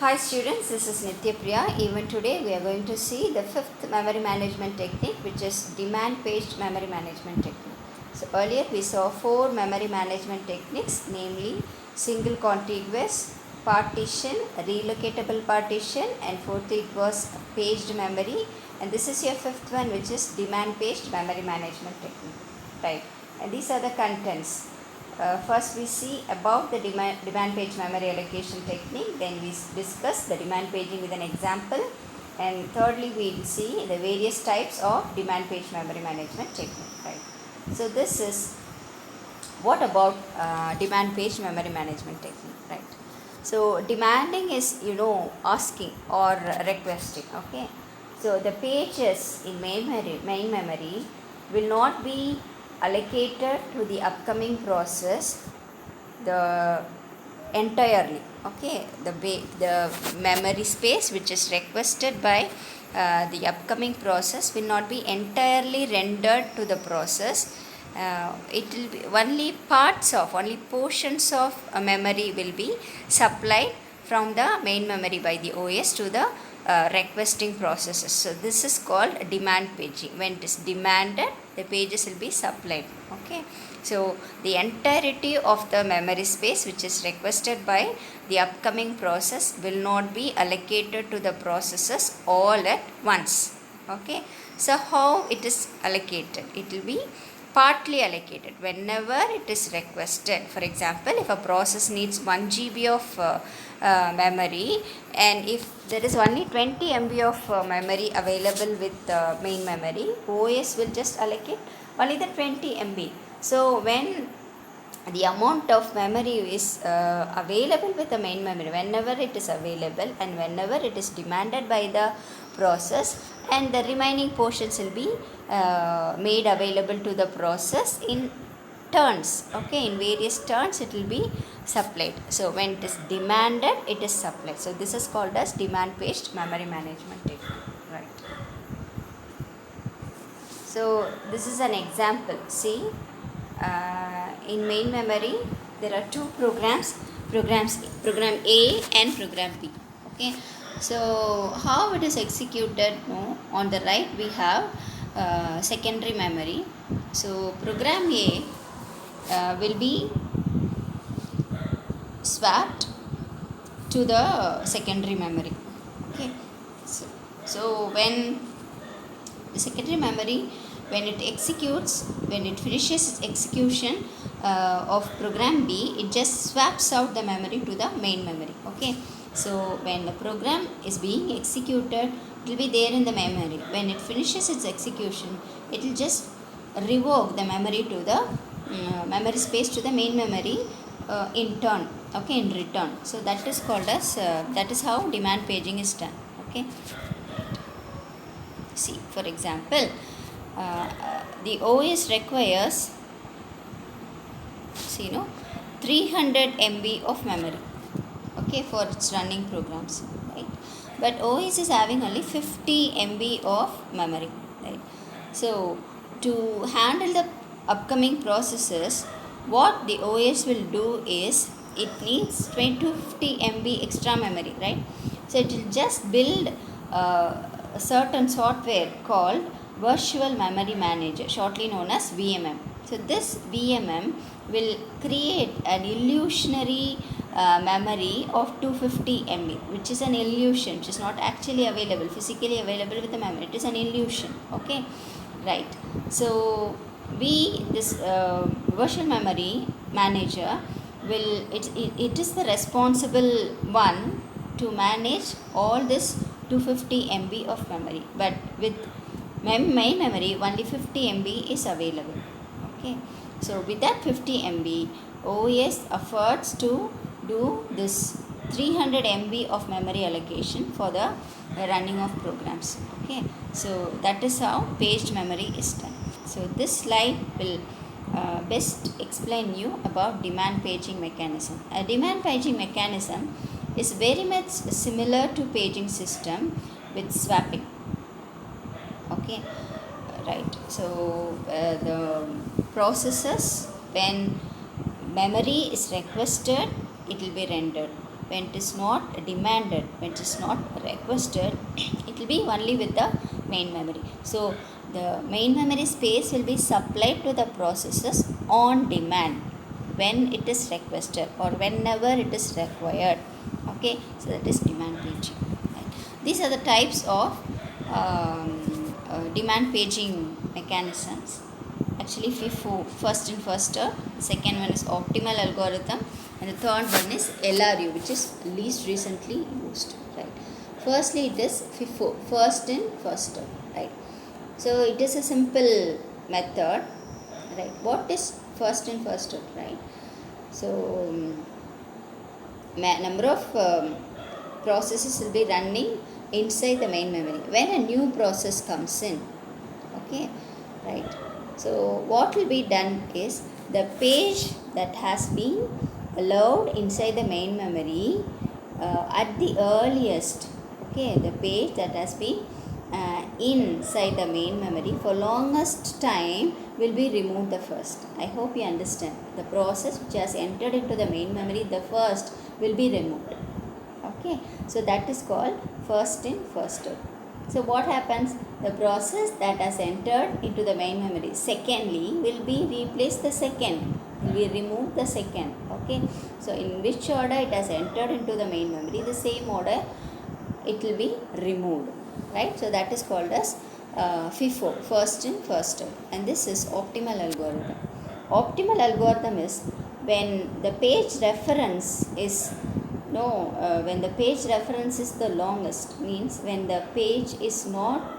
Hi students, this is Nitya Priya. Even today we are going to see the fifth memory management technique, which is demand paged memory management technique. So earlier we saw four memory management techniques, namely single contiguous, partition, relocatable partition, and fourth it was paged memory. And this is your fifth one, which is demand paged memory management technique. Right. And these are the contents. First we see about the demand page memory allocation technique, then we discuss the demand paging with an example, and thirdly we will see the various types of demand page memory management technique. Right. So this is what about demand page memory management technique. Right. So demanding is asking or requesting. Okay. So the pages in main memory will not be allocated to the upcoming process the entirely. Okay, the memory space which is requested by the upcoming process will not be entirely rendered to the process. It will be only portions of a memory will be supplied from the main memory by the OS to the requesting processes. So this is called demand paging. When it is demanded, the pages will be supplied. Okay, so the entirety of the memory space which is requested by the upcoming process will not be allocated to the processes all at once. Okay, so how it is allocated? It will be partly allocated whenever it is requested. For example, if a process needs 1 GB of memory, and if there is only 20 MB of memory available with main memory, OS will just allocate only the 20 MB. So when the amount of memory is available with the main memory, whenever it is available and whenever it is demanded by the process, and the remaining portions will be made available to the process in turns. Okay, in various turns it will be supplied. So when it is demanded, it is supplied. So this is called as demand paged memory management technique. Right. So this is an example. See, in main memory there are two program A and program B. Okay, so how it is executed? No, on the right we have secondary memory. So program A will be swapped to the secondary memory. Okay, so when the secondary memory, when it finishes its execution of program B, it just swaps out the memory to the main memory. Okay, so when the program is being executed, it will be there in the memory. When it finishes its execution, it will just revoke the memory to the memory space to the main memory in turn. Okay, in return. So that is called as that is how demand paging is done. Okay, see, for example, the OS requires 300 MB of memory, okay, for its running programs, right? But OS is having only 50 MB of memory, right? So to handle the upcoming processes, what the OS will do is it needs 20 to 50 MB extra memory, right? So it will just build a certain software called Virtual Memory Manager, shortly known as VMM. So this VMM will create an illusionary memory of 250 MB, which is an illusion, which is not actually available, physically available with the memory. It is an illusion. Okay, right. So this virtual memory manager it is the responsible one to manage all this 250 MB of memory, but with main memory only 50 MB is available. Okay, so with that 50 MB, OS efforts to do this 300 MB of memory allocation for the running of programs. Okay, so that is how paged memory is done. So this slide will best explain you about demand paging mechanism. A demand paging mechanism is very much similar to paging system with swapping. Okay, right. So the processes, when memory is requested, it will be rendered. when it is not demanded, when it is not requested, it will be only with the main memory. So the main memory space will be supplied to the processes on demand when it is requested or whenever it is required. Okay, so that is demand paging. Right. These are the types of demand paging mechanisms. Actually, FIFO, first in first serve, second one is optimal algorithm, and the third one is LRU, which is least recently used. Right. Firstly, it is FIFO, first in first serve. Right. So it is a simple method. Right. What is first in first serve? Right. So number of processes will be running inside the main memory when a new process comes in. Okay, right. So what will be done is the page that has been allowed inside the main memory at the earliest. Okay, the page that has been inside the main memory for longest time will be removed the first. I hope you understand. The process which has entered into the main memory, the first will be removed. Okay, so that is called first in first out. So what happens? The process that has entered into the main memory secondly will be replaced the second, will be removed the second. Okay, so in which order it has entered into the main memory, the same order it will be removed. Right, so that is called as FIFO, first in first out, and this is optimal algorithm. Optimal algorithm is when the page reference is when the page reference is the longest, means when the page is not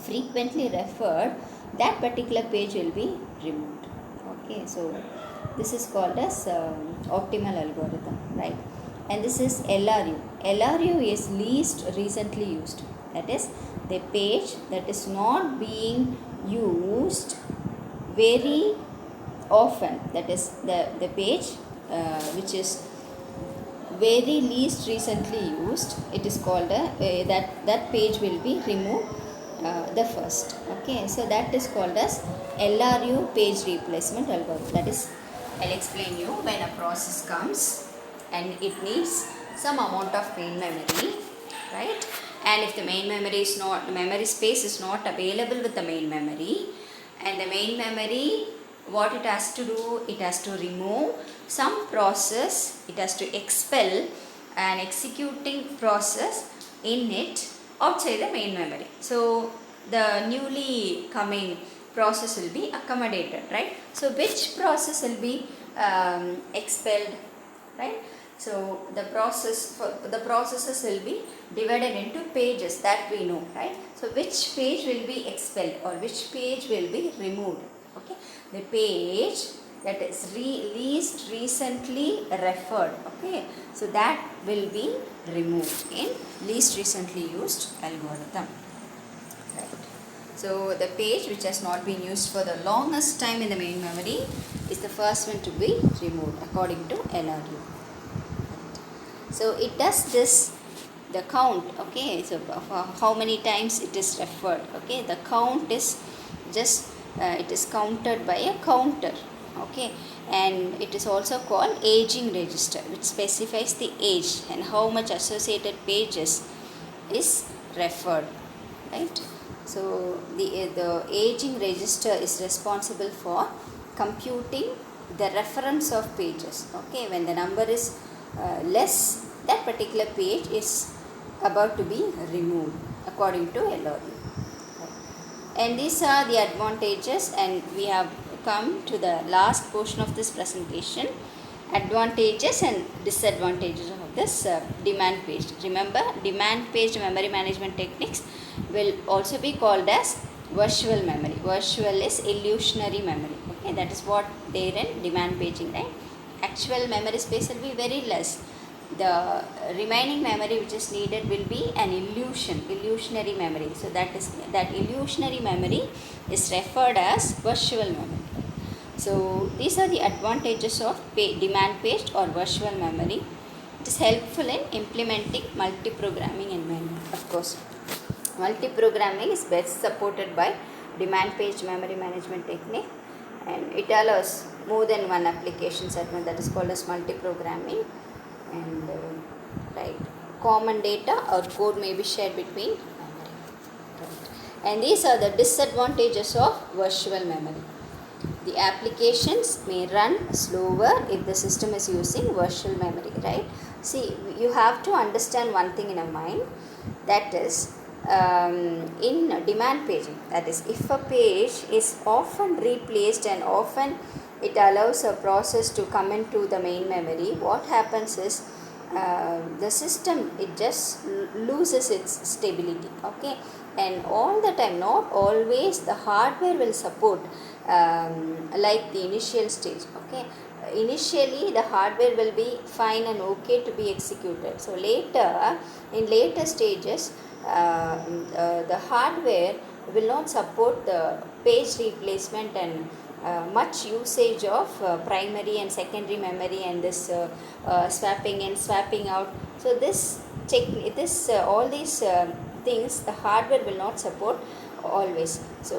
frequently referred, that particular page will be removed. Okay, so this is called as optimal algorithm, right? And this is LRU. LRU is least recently used. That is the page that is not being used very often. That is the page which is very least recently used. It is called that page will be removed the first. Okay, so that is called as LRU, page replacement algorithm. That is, I'll explain you when a process comes and it needs some amount of main memory, right? And if the main memory is not, the memory space is not available with the main memory, and the main memory, what it has to do, it has to remove some process, it has to expel an executing process in it outside the main memory. So the newly coming process will be accommodated, right? So which process will be expelled, right? So the processes will be divided into pages, that we know, right? So which page will be expelled or which page will be removed? Okay, the page that is least recently referred. Okay, so that will be removed in least recently used algorithm. Right. So the page which has not been used for the longest time in the main memory is the first one to be removed according to LRU. So it does this, the count. Okay, so how many times it is referred. Okay, the count is just it is counted by a counter. Okay, and it is also called aging register, which specifies the age and how much associated pages is referred, right? So the aging register is responsible for computing the reference of pages. Okay, when the number is less, that particular page is about to be removed according to LRU. And these are the advantages, and we have come to the last portion of this presentation, advantages and disadvantages of this demand page. Remember, demand page memory management techniques will also be called as virtual memory. Virtual is illusionary memory. Okay, that is what they are in demand paging, right? Actual memory space will be very less. The remaining memory which is needed will be an illusionary memory. So that illusionary memory is referred as virtual memory. So these are the advantages of demand paged or virtual memory. It is helpful in implementing multi-programming environment. Of course, multi-programming is best supported by demand paged memory management technique, and it allows more than one application segment, that is called as multi-programming. and right, common data or code may be shared between memory. Right. And these are the disadvantages of virtual memory. The applications may run slower if the system is using virtual memory, right? See, you have to understand one thing in your mind, that is in demand paging, that is if a page is often replaced and often it allows a process to come into the main memory, what happens is the system, it just loses its stability, okay? And all the time, not always the hardware will support like the initial stage, okay? Initially the hardware will be fine and okay to be executed, so later, in later stages, the hardware will not support the page replacement and much usage of primary and secondary memory and this swapping and swapping out. So all these things the hardware will not support always. So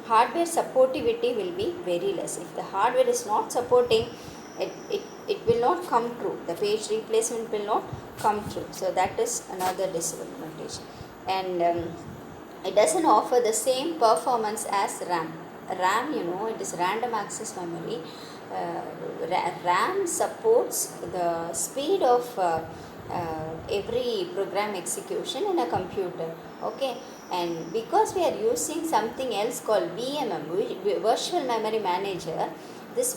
hardware supportivity will be very less. If the hardware is not supporting, it will not come true. The page replacement will not come true. So that is another disadvantage. And it doesn't offer the same performance as RAM. RAM, it is random access memory. RAM supports the speed of every program execution in a computer, okay? And because we are using something else called VMM, virtual memory manager, this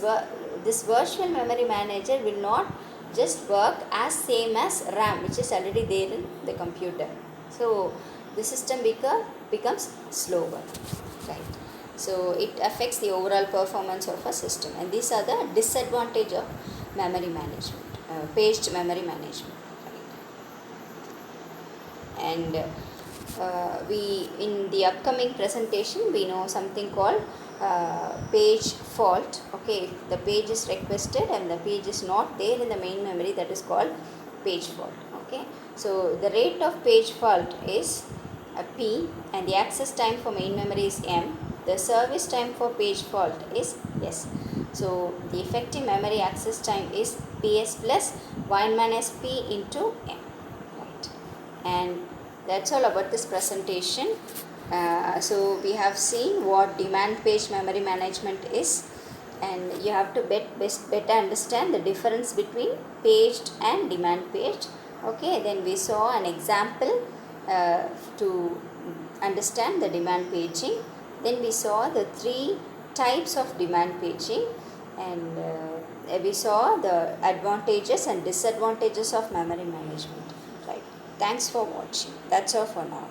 virtual memory manager will not just work as same as RAM, which is already there in the computer. So the system becomes slower, right? So it affects the overall performance of a system, and these are the disadvantage of memory management, paged memory management, right? And we in the upcoming presentation we know something called page fault, okay? If the page is requested and the page is not there in the main memory, that is called page fault, okay? So the rate of page fault is P, and the access time for main memory is M. The service time for page fault is S. So the effective memory access time is PS plus 1 minus P into M, right? And that's all about this presentation. So we have seen what demand page memory management is, and you have to better understand the difference between paged and demand paged, okay? Then we saw an example to understand the demand paging. Then we saw the 3 types of demand paging, and we saw the advantages and disadvantages of memory management, right? Thanks for watching. That's all for now.